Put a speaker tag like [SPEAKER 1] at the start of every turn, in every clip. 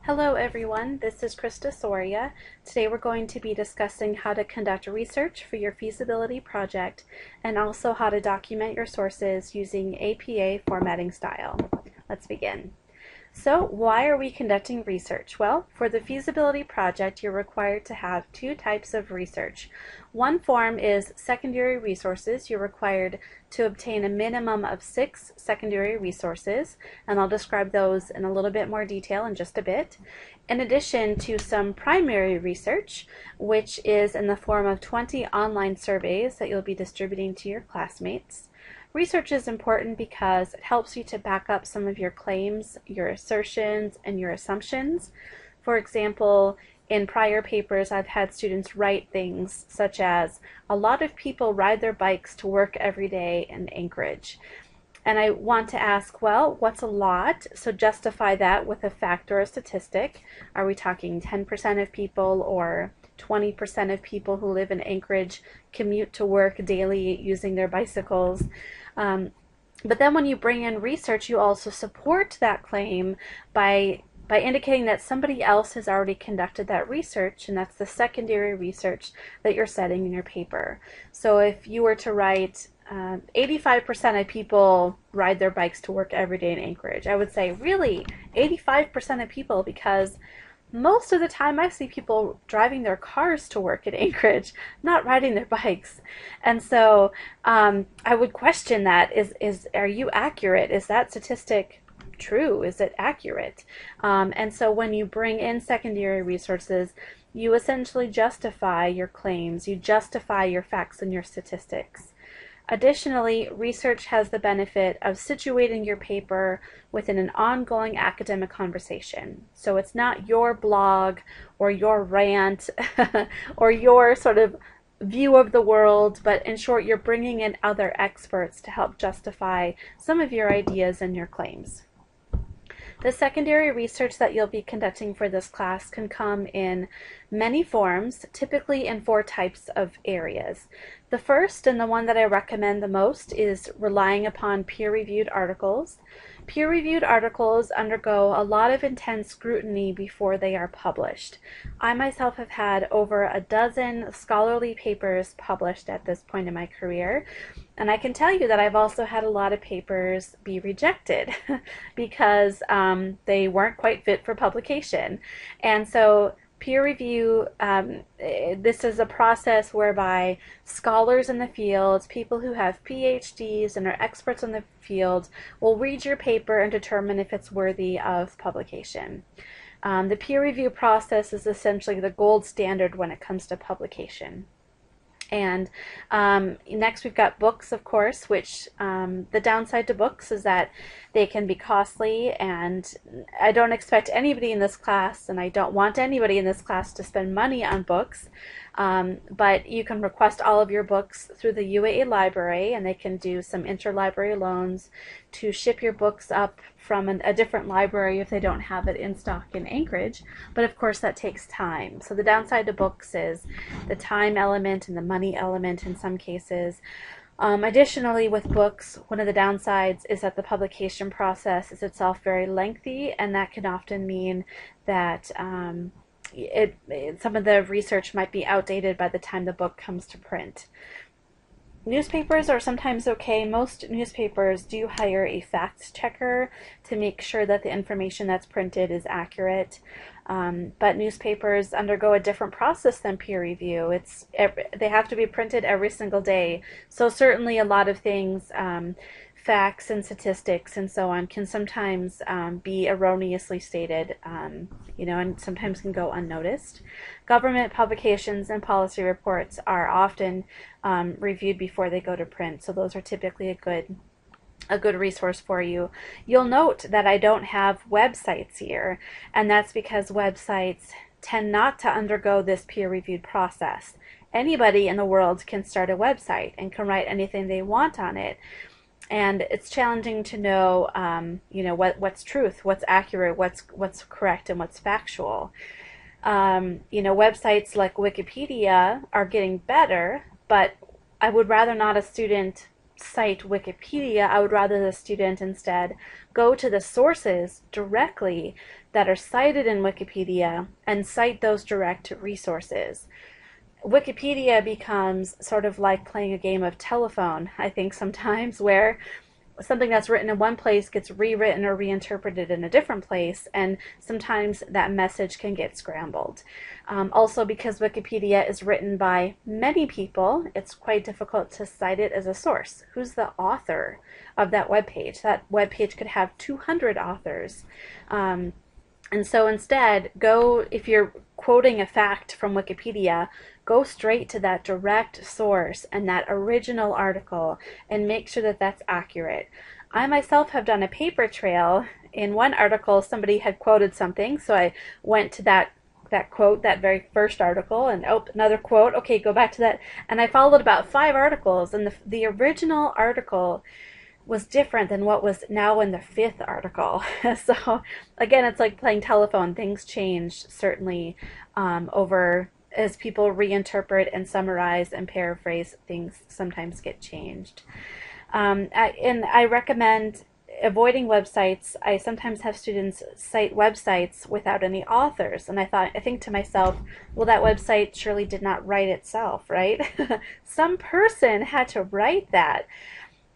[SPEAKER 1] Hello everyone, this is Krista Soria. Today we're going to be discussing how to conduct research for your feasibility project and also how to document your sources using APA formatting style. Let's begin. So why are we conducting research? Well, for the feasibility project, you're required to have two types of research. One form is secondary resources. You're required to obtain a minimum of 6 secondary resources, and I'll describe those in a little bit more detail in just a bit. In addition to some primary research, which is in the form of 20 online surveys that you'll be distributing to your classmates. Research is important because it helps you to back up some of your claims, your assertions, and your assumptions. For example, in prior papers, I've had students write things such as, a lot of people ride their bikes to work every day in Anchorage. And I want to ask, well, what's a lot? So justify that with a fact or a statistic. Are we talking 10% of people or 20% of people who live in Anchorage commute to work daily using their bicycles? But then when you bring in research, you also support that claim by indicating that somebody else has already conducted that research, and that's the secondary research that you're setting in your paper. So if you were to write 85% of people ride their bikes to work every day in Anchorage, I would say, really, 85% of people, because most of the time I see people driving their cars to work at Anchorage, not riding their bikes. And so I would question that. Are you accurate? Is that statistic true? Is it accurate? And so when you bring in secondary resources, you essentially justify your claims, you justify your facts and your statistics. Additionally, research has the benefit of situating your paper within an ongoing academic conversation. So it's not your blog or your rant or your sort of view of the world, but in short, you're bringing in other experts to help justify some of your ideas and your claims. The secondary research that you'll be conducting for this class can come in many forms, typically in 4 types of areas. The first, and the one that I recommend the most, is relying upon peer-reviewed articles. Peer-reviewed articles undergo a lot of intense scrutiny before they are published. I myself have had over a dozen scholarly papers published at this point in my career, and I can tell you that I've also had a lot of papers be rejected because they weren't quite fit for publication. And so peer review, this is a process whereby scholars in the field, people who have PhDs and are experts in the field, will read your paper and determine if it's worthy of publication. The peer review process is essentially the gold standard when it comes to publication. And next we've got books, of course, which the downside to books is that they can be costly, and I don't expect anybody in this class, and I don't want anybody in this class to spend money on books, but you can request all of your books through the UAA library, and they can do some interlibrary loans to ship your books up from a different library if they don't have it in stock in Anchorage, but of course that takes time. So the downside to books is the time element and the money element in some cases. Additionally, with books, one of the downsides is that the publication process is itself very lengthy, and that can often mean that some of the research might be outdated by the time the book comes to print. Newspapers are sometimes okay. Most newspapers do hire a fact checker to make sure that the information that's printed is accurate. But newspapers undergo a different process than peer review. They have to be printed every single day. So certainly a lot of things, facts and statistics and so on, can sometimes be erroneously stated, and sometimes can go unnoticed. Government publications and policy reports are often reviewed before they go to print, so those are typically a good resource for you. You'll note that I don't have websites here, and that's because websites tend not to undergo this peer-reviewed process. Anybody in the world can start a website and can write anything they want on it. And it's challenging to know, what's truth, what's accurate, what's correct, and what's factual. Websites like Wikipedia are getting better, but I would rather not a student cite Wikipedia. I would rather the student instead go to the sources directly that are cited in Wikipedia and cite those direct resources. Wikipedia becomes sort of like playing a game of telephone, I think, sometimes, where something that's written in one place gets rewritten or reinterpreted in a different place, and sometimes that message can get scrambled. Also, because Wikipedia is written by many people, it's quite difficult to cite it as a source. Who's the author of that web page? That web page could have 200 authors. And so instead, if you're quoting a fact from Wikipedia, go straight to that direct source and that original article and make sure that that's accurate. I myself have done a paper trail. In one article, somebody had quoted something, so I went to that quote, that very first article, and another quote, okay, go back to that, and I followed about 5 articles, and the original article was different than what was now in the 5th article. So again, it's like playing telephone. Things change, certainly, over as people reinterpret and summarize and paraphrase, things sometimes get changed. And I recommend avoiding websites. I sometimes have students cite websites without any authors, and I think to myself, well, that website surely did not write itself, right? Some person had to write that.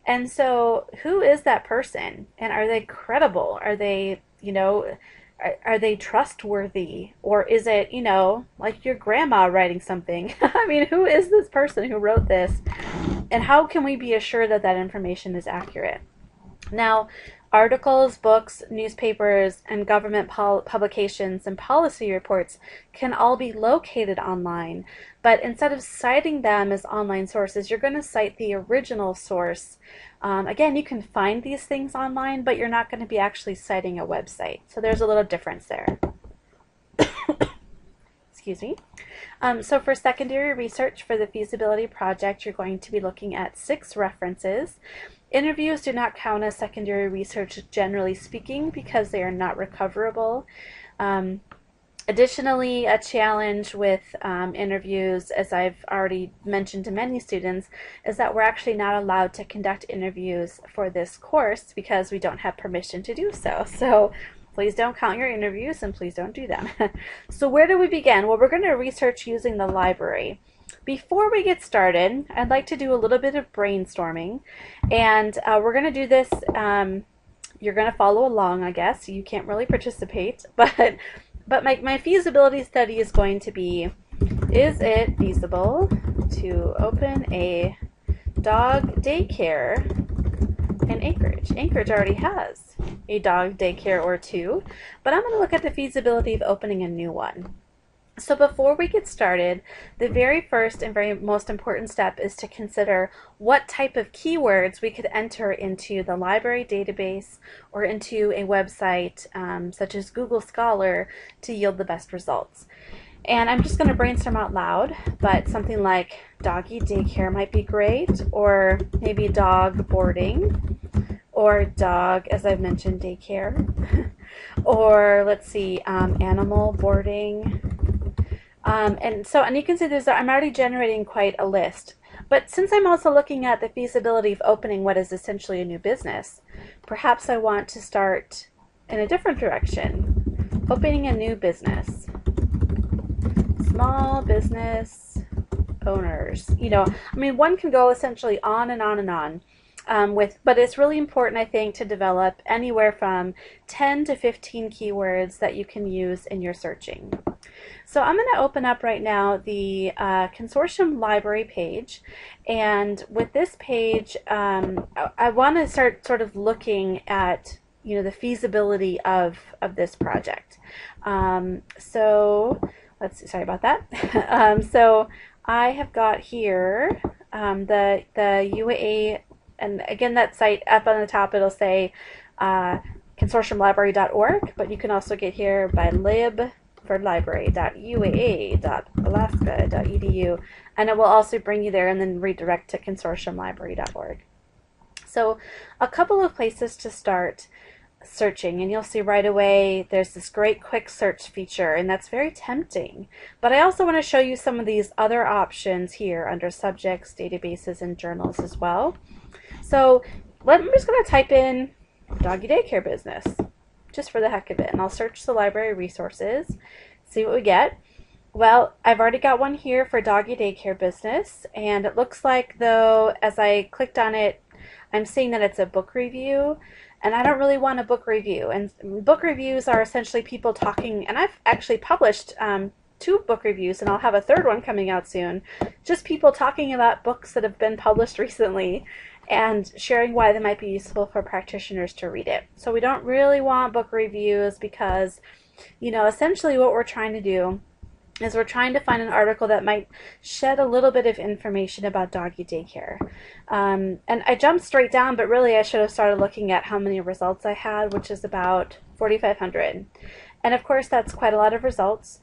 [SPEAKER 1] And so who is that person? And are they credible? Are they, are they trustworthy? Or is it, like your grandma writing something? I mean, who is this person who wrote this? And how can we be assured that that information is accurate? Now, articles, books, newspapers, and government publications and policy reports can all be located online, but instead of citing them as online sources, you're going to cite the original source. Again, you can find these things online, but you're not going to be actually citing a website. So there's a little difference there. Excuse me. So for secondary research for the feasibility project, you're going to be looking at 6 references. Interviews do not count as secondary research, generally speaking, because they are not recoverable. Additionally, a challenge with interviews, as I've already mentioned to many students, is that we're actually not allowed to conduct interviews for this course because we don't have permission to do so. So please don't count your interviews and please don't do them. So where do we begin? Well, we're going to research using the library. Before we get started, I'd like to do a little bit of brainstorming, and we're going to do this. You're going to follow along, I guess. You can't really participate, but my feasibility study is going to be, is it feasible to open a dog daycare in Anchorage? Anchorage already has a dog daycare or 2, but I'm going to look at the feasibility of opening a new one. So before we get started, the very first and very most important step is to consider what type of keywords we could enter into the library database or into a website such as Google Scholar to yield the best results. And I'm just going to brainstorm out loud, but something like doggy daycare might be great, or maybe dog boarding, or dog, as I've mentioned, daycare, or let's see, animal boarding. And you can see I'm already generating quite a list. But since I'm also looking at the feasibility of opening what is essentially a new business, perhaps I want to start in a different direction, opening a new business. Small business owners. One can go essentially on and on and on. But it's really important, I think, to develop anywhere from 10 to 15 keywords that you can use in your searching. So I'm going to open up right now the consortium library page, and with this page, I want to start sort of looking at the feasibility of this project. So let's see, sorry about that. So I have got here the UAA. And again, that site up on the top, it'll say consortiumlibrary.org, but you can also get here by lib.library.uaa.alaska.edu, and it will also bring you there and then redirect to consortiumlibrary.org. So a couple of places to start searching, and you'll see right away there's this great quick search feature, and that's very tempting. But I also want to show you some of these other options here under subjects, databases, and journals as well. So I'm just going to type in doggy daycare business. just for the heck of it. And I'll search the library resources, see what we get. Well, I've already got one here for doggy daycare business, and it looks like, though, as I clicked on it, I'm seeing that it's a book review, and I don't really want a book review. And book reviews are essentially people talking, and I've actually published 2 book reviews, and I'll have a 3rd one coming out soon. Just people talking about books that have been published recently and sharing why they might be useful for practitioners to read it. So we don't really want book reviews because, you know, essentially what we're trying to do is we're trying to find an article that might shed a little bit of information about doggy daycare. And I jumped straight down, but really I should have started looking at how many results I had, which is about 4,500. And of course, that's quite a lot of results.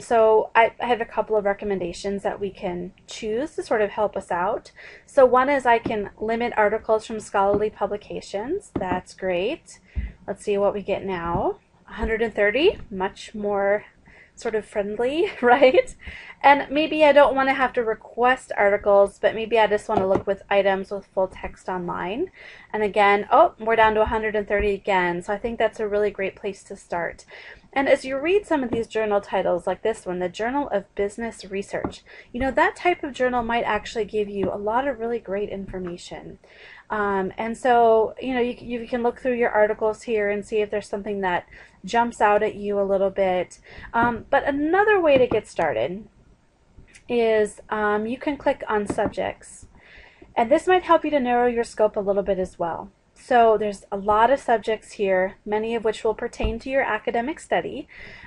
[SPEAKER 1] So I have a couple of recommendations that we can choose to sort of help us out. So one is I can limit articles from scholarly publications. That's great. Let's see what we get now. 130, much more sort of friendly, right? And maybe I don't want to have to request articles, but maybe I just want to look with items with full text online. And again, oh, we're down to 130 again. So I think that's a really great place to start. And as you read some of these journal titles like this one, the Journal of Business Research, you know, that type of journal might actually give you a lot of really great information. And so, you know, you can look through your articles here and see if there's something that jumps out at you a little bit. But another way to get started is you can click on subjects. And this might help you to narrow your scope a little bit as well. So there's a lot of subjects here, many of which will pertain to your academic study.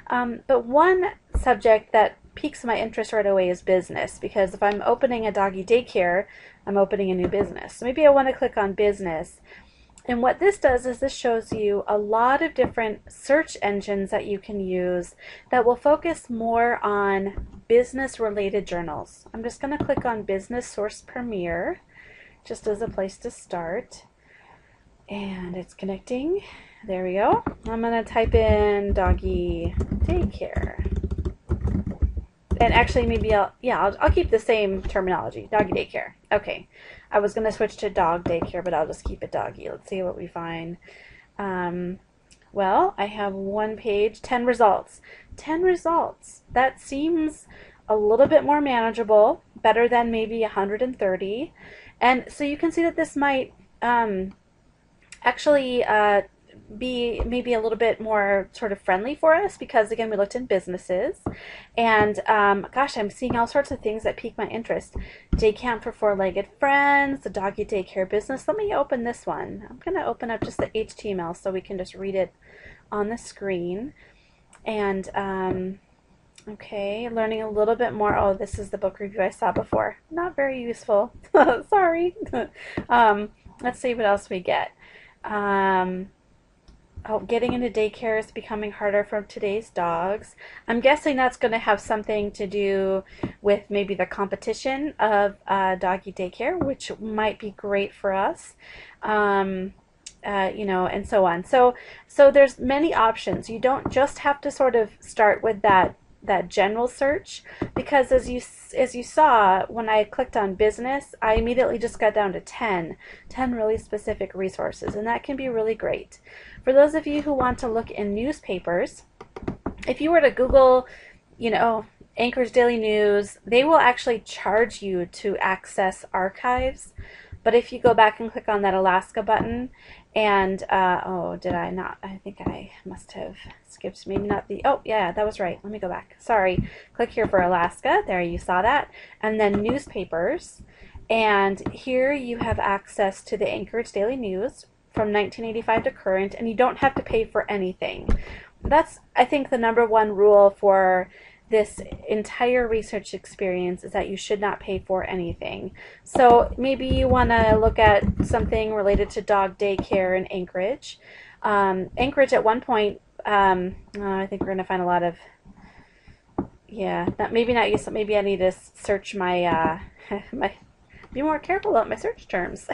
[SPEAKER 1] But one subject that piques my interest right away is business, because if I'm opening a doggy daycare, I'm opening a new business. So maybe I want to click on business. And what this does is this shows you a lot of different search engines that you can use that will focus more on business-related journals. I'm just going to click on Business Source Premier, just as a place to start. And it's connecting. There we go. I'm going to type in doggy daycare. And actually maybe I'll keep the same terminology, doggy daycare. Okay. I was going to switch to dog daycare, but I'll just keep it doggy. Let's see what we find. Well, I have one page, 10 results. 10 results. That seems a little bit more manageable, better than maybe 130. And so you can see that this might actually be maybe a little bit more sort of friendly for us, because again, we looked in businesses, and gosh, I'm seeing all sorts of things that pique my interest. Day camp for four-legged friends, the doggy daycare business. Let me open this one. I'm going to open up just the HTML so we can just read it on the screen. And okay, learning a little bit more. Oh, this is the book review I saw before. Not very useful. Sorry. Let's see what else we get. Oh, getting into daycare is becoming harder for today's dogs. I'm guessing that's going to have something to do with maybe the competition of doggy daycare, which might be great for us, you know, and so on. So there's many options. You don't just have to sort of start with that general search, because as you saw when I clicked on business, I immediately just got down to 10 really specific resources, and that can be really great. For those of you who want to look in newspapers, if you were to Google, you know, Anchorage Daily News, they will actually charge you to access archives. But if you go back and click on that Alaska button, and, oh, did I not? I think I must have skipped, maybe not the, oh, yeah, that was right. Let me go back. Sorry. Click here for Alaska. There, you saw that. And then newspapers. And here you have access to the Anchorage Daily News from 1985 to current, and you don't have to pay for anything. That's, I think, the #1 rule for this entire research experience, is that you should not pay for anything. So maybe you want to look at something related to dog daycare in Anchorage. Anchorage at one point, I think we're going to find a lot of, yeah, maybe not use, maybe I need to search my, be more careful about my search terms.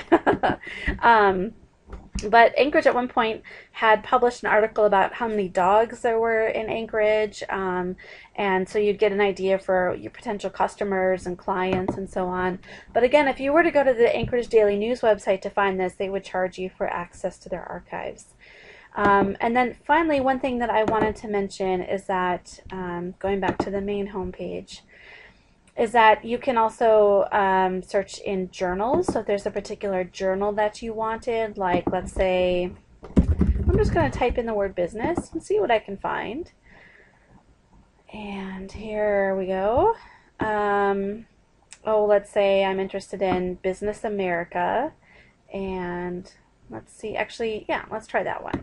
[SPEAKER 1] But Anchorage at one point had published an article about how many dogs there were in Anchorage, and so you'd get an idea for your potential customers and clients and so on. But again, if you were to go to the Anchorage Daily News website to find this, they would charge you for access to their archives. And then finally, one thing that I wanted to mention is that, going back to the main home page, is that you can also search in journals. So if there's a particular journal that you wanted, like let's say, I'm just going to type in the word business and see what I can find. And here we go. Oh, let's say I'm interested in Business America. And let's see, actually, yeah, let's try that one.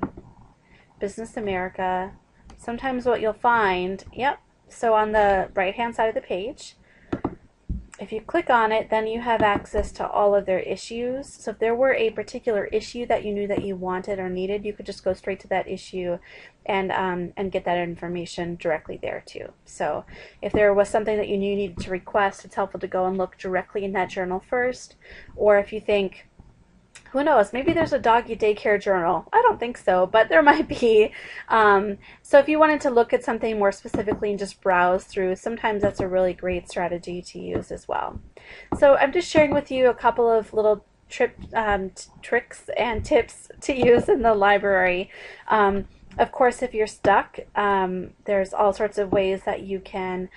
[SPEAKER 1] Business America. Sometimes what you'll find, yep, so on the right-hand side of the page, if you click on it, then you have access to all of their issues. So if there were a particular issue that you knew that you wanted or needed, you could just go straight to that issue and get that information directly there too. So if there was something that you knew you needed to request, it's helpful to go and look directly in that journal first. Or if you think, who knows, maybe there's a doggy daycare journal. I don't think so, but there might be. So if you wanted to look at something more specifically and just browse through, sometimes that's a really great strategy to use as well. So I'm just sharing with you a couple of little tricks and tips to use in the library. Of course, if you're stuck, there's all sorts of ways that you can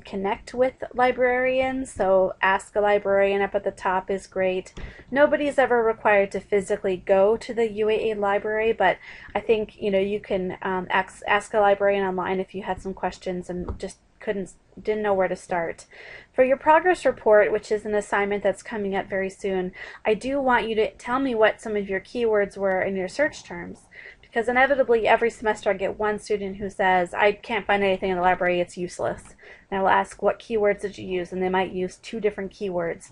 [SPEAKER 1] connect with librarians. So ask a librarian up at the top is great. Nobody's ever required to physically go to the UAA library, but I think you can ask a librarian online if you had some questions and just didn't know where to start. For your progress report, which is an assignment that's coming up very soon, I do want you to tell me what some of your keywords were in your search terms. Because inevitably every semester I get one student who says, I can't find anything in the library, it's useless. And I will ask, what keywords did you use? And they might use 2 different keywords.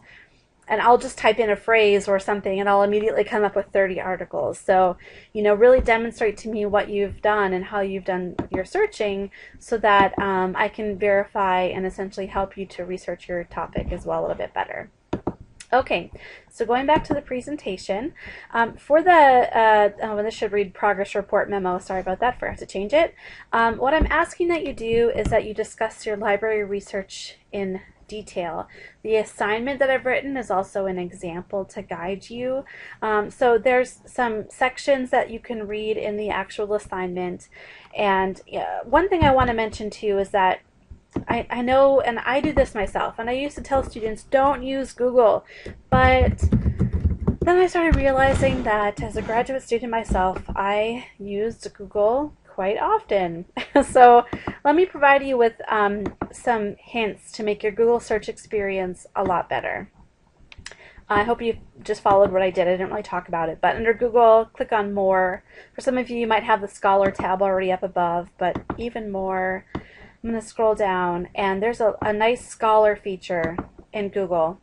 [SPEAKER 1] And I'll just type in a phrase or something and I'll immediately come up with 30 articles. So, really demonstrate to me what you've done and how you've done your searching so that I can verify and essentially help you to research your topic as well a little bit better. Okay, so going back to the presentation, for the, this should read progress report memo, sorry about that, forgot to change it. What I'm asking that you do is that you discuss your library research in detail. The assignment that I've written is also an example to guide you. So there's some sections that you can read in the actual assignment. And one thing I want to mention too is that I know, and I do this myself, and I used to tell students, don't use Google, but then I started realizing that as a graduate student myself, I used Google quite often. So let me provide you with some hints to make your Google search experience a lot better. I hope you just followed what I did. I didn't really talk about it, but under Google, click on More. For some of you, you might have the Scholar tab already up above, but even more. I'm going to scroll down, and there's a nice Scholar feature in Google.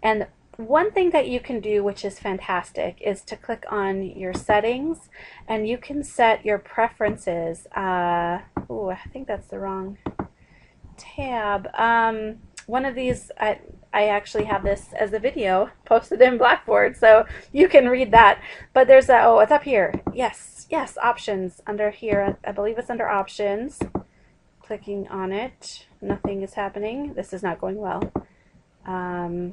[SPEAKER 1] And one thing that you can do, which is fantastic, is to click on your settings, and you can set your preferences. Oh, I think that's the wrong tab. One of these, I actually have this as a video posted in Blackboard, so you can read that. But there's a, oh, it's up here. Yes, options under here. I believe it's under options. Clicking on it, nothing is happening. This is not going well. Well,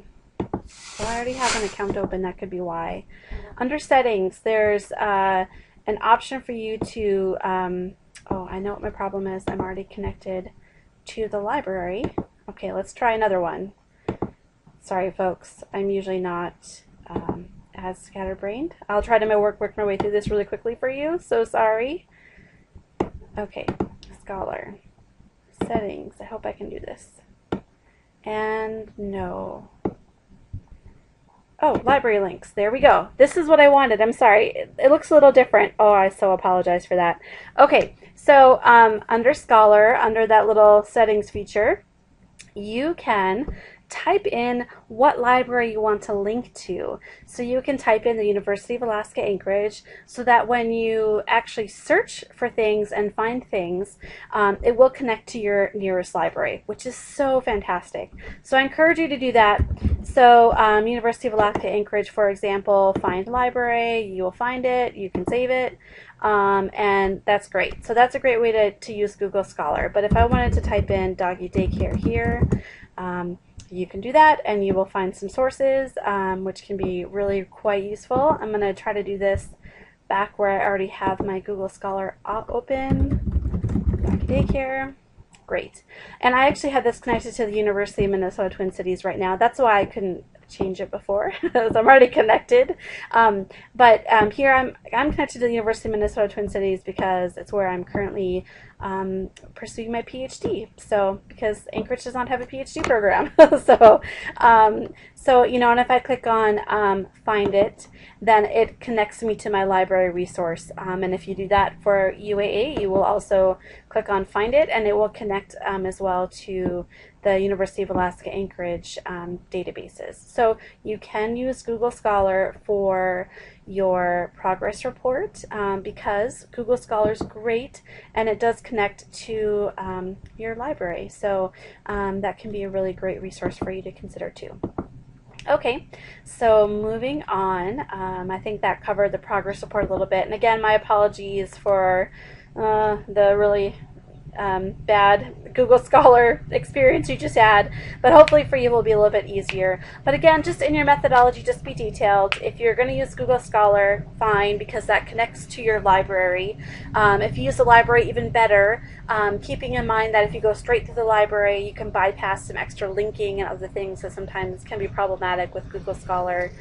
[SPEAKER 1] I already have an account open, that could be why. Under settings, there's an option for you to, oh, I know what my problem is. I'm already connected to the library. Okay, let's try another one. Sorry, folks. I'm usually not as scatterbrained. I'll try to work my way through this really quickly for you. So sorry. Okay, Scholar. Settings. I hope I can do this. And no. Oh, library links. There we go. This is what I wanted. I'm sorry. It looks a little different. Oh, I so apologize for that. Okay, so under Scholar, under that little settings feature, you can type in what library you want to link to. So you can type in the University of Alaska Anchorage so that when you actually search for things and find things, it will connect to your nearest library, which is so fantastic. So I encourage you to do that. So University of Alaska Anchorage, for example, find library, you will find it, you can save it, and that's great. So that's a great way to use Google Scholar. But if I wanted to type in doggy daycare here, you can do that, and you will find some sources, which can be really quite useful. I'm going to try to do this back where I already have my Google Scholar open. Back to daycare. Great. And I actually have this connected to the University of Minnesota Twin Cities right now. That's why I couldn't change it before, because I'm already connected. Here I'm connected to the University of Minnesota Twin Cities because it's where I'm currently pursuing my PhD. So because Anchorage does not have a PhD program, so you know, and if I click on Find It, then it connects me to my library resource. And if you do that for UAA, you will also click on Find It, and it will connect as well to the University of Alaska Anchorage databases. So you can use Google Scholar for your progress report because Google Scholar is great and it does connect to your library. So that can be a really great resource for you to consider too. Okay, so moving on, I think that covered the progress report a little bit. And again, my apologies for the really bad Google Scholar experience you just had, but hopefully for you it will be a little bit easier. But again, just in your methodology, just be detailed. If you're going to use Google Scholar, fine, because that connects to your library. If you use the library, even better, keeping in mind that if you go straight to the library, you can bypass some extra linking and other things that sometimes can be problematic with Google Scholar.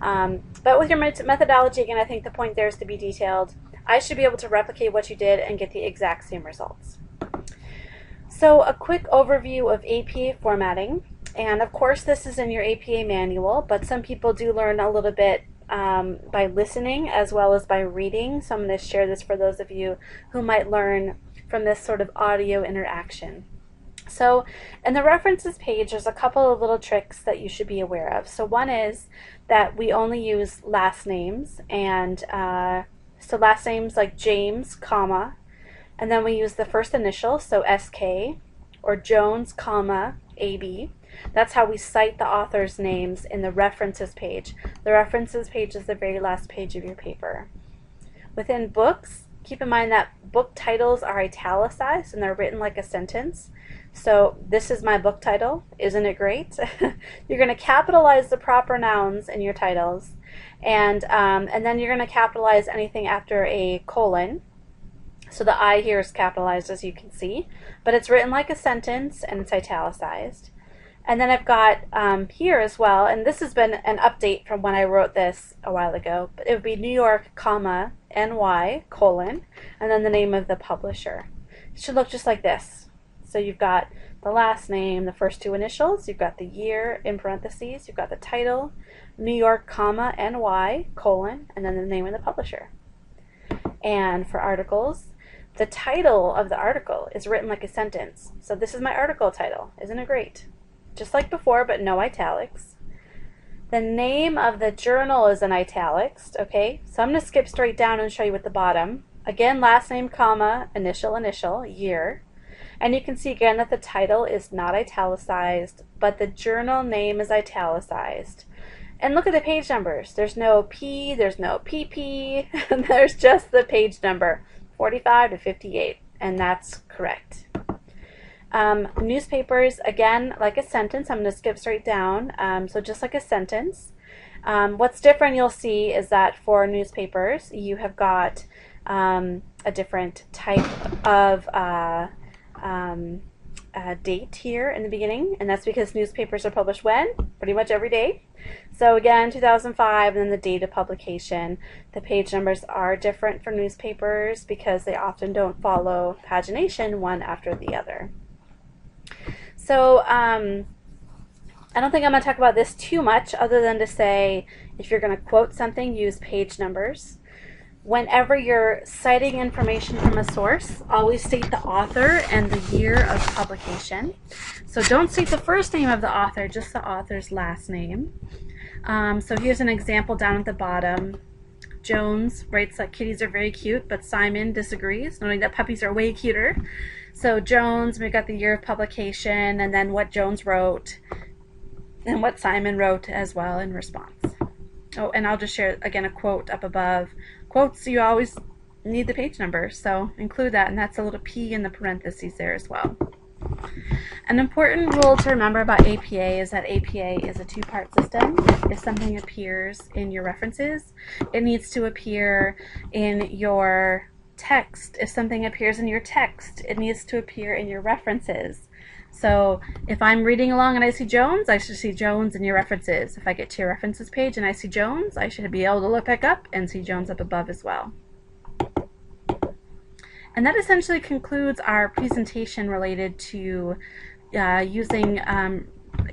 [SPEAKER 1] But with your methodology, again, I think the point there is to be detailed. I should be able to replicate what you did and get the exact same results. So a quick overview of APA formatting, and of course this is in your APA manual, but some people do learn a little bit by listening as well as by reading, so I'm going to share this for those of you who might learn from this sort of audio interaction. So in the references page, there's a couple of little tricks that you should be aware of. So one is that we only use last names, and so last names like James, comma, and then we use the first initial, so SK, or Jones, comma, AB. That's how we cite the author's names in the references page. The references page is the very last page of your paper. Within books, keep in mind that book titles are italicized and they're written like a sentence. So this is my book title. Isn't it great? You're going to capitalize the proper nouns in your titles, and then you're going to capitalize anything after a colon. So the I here is capitalized, as you can see, but it's written like a sentence and it's italicized. And then I've got here as well, and this has been an update from when I wrote this a while ago, but it would be New York, comma, NY, colon, and then the name of the publisher. It should look just like this. So you've got the last name, the first two initials, you've got the year in parentheses, you've got the title, New York, comma, NY, colon, and then the name of the publisher. And for articles, the title of the article is written like a sentence. So this is my article title. Isn't it great? Just like before, but no italics. The name of the journal is in italics, okay? So I'm going to skip straight down and show you at the bottom. Again, last name, comma, initial, initial, year. And you can see again that the title is not italicized, but the journal name is italicized. And look at the page numbers. There's no P, there's no PP, there's just the page number, 45 to 58, and that's correct. Newspapers, again, like a sentence. I'm going to skip straight down. So just like a sentence. What's different you'll see is that for newspapers, you have got a different type of date here in the beginning, and that's because newspapers are published when? Pretty much every day. So again, 2005, and then the date of publication. The page numbers are different for newspapers because they often don't follow pagination one after the other. So I don't think I'm going to talk about this too much other than to say if you're going to quote something, use page numbers. Whenever you're citing information from a source, always state the author and the year of publication. So don't state the first name of the author, just the author's last name. So here's an example down at the bottom. Jones writes that kitties are very cute, but Simon disagrees, knowing that puppies are way cuter. So Jones, we got the year of publication, and then what Jones wrote, and what Simon wrote as well in response. Oh, and I'll just share, again, a quote up above. Quotes, you always need the page number, so include that, and that's a little P in the parentheses there as well. An important rule to remember about APA is that APA is a two-part system. If something appears in your references, it needs to appear in your text. If something appears in your text, it needs to appear in your references. So if I'm reading along and I see Jones, I should see Jones in your references. If I get to your references page and I see Jones, I should be able to look back up and see Jones up above as well. And that essentially concludes our presentation related to using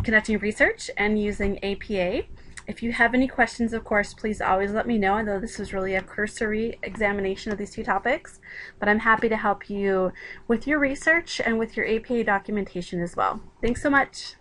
[SPEAKER 1] conducting research and using APA. If you have any questions, of course, please always let me know. I know this was really a cursory examination of these two topics, but I'm happy to help you with your research and with your APA documentation as well. Thanks so much.